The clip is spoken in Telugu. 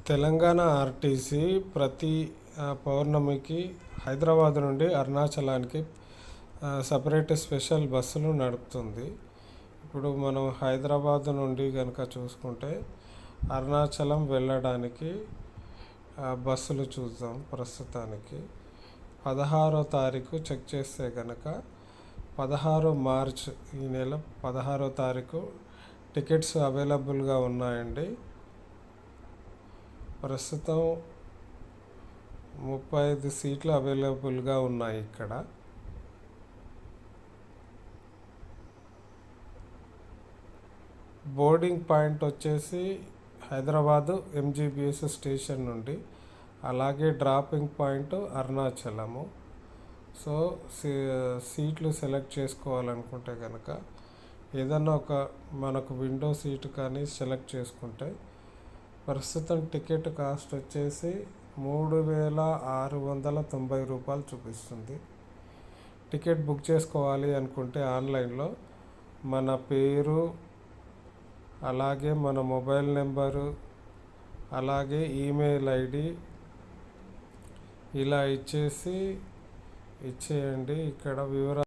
తెలంగాణ ఆర్టీసీ ప్రతి పౌర్ణమికి హైదరాబాద్ నుండి అరుణాచలానికి సపరేట్ స్పెషల్ బస్సులు నడుపుతుంది. ఇప్పుడు మనం హైదరాబాద్ నుండి కనుక చూసుకుంటే అరుణాచలం వెళ్ళడానికి బస్సులు చూద్దాం. ప్రస్తుతానికి 16వ తారీఖు చెక్ చేస్తే కనుక 16 మార్చ్ ఈ నెల 16వ తారీఖు టికెట్స్ అవైలబుల్గా ఉన్నాయండి. ప్రస్తుతం 35 సీట్లు అవైలబుల్గా ఉన్నాయి ఇక్కడ. బోర్డింగ్ పాయింట్ వచ్చేసి హైదరాబాదు ఎంజీబీఎస్ స్టేషన్ నుండి, అలాగే డ్రాపింగ్ పాయింట్ అరుణాచలము. సో సీట్లు సెలెక్ట్ చేసుకోవాలనుకుంటే కనుక ఏదన్నా ఒక మనకు విండో సీటు కానీ సెలెక్ట్ చేసుకుంటే ప్రస్తుతం టికెట్ కాస్ట్ వచ్చేసి 3,690 రూపాయలు చూపిస్తుంది. టికెట్ బుక్ చేసుకోవాలి అనుకుంటే ఆన్లైన్లో మన పేరు, అలాగే మన మొబైల్ నెంబరు, అలాగే ఈమెయిల్ ఐడి ఇలా ఇచ్చేయండి. ఇక్కడ వివరాలు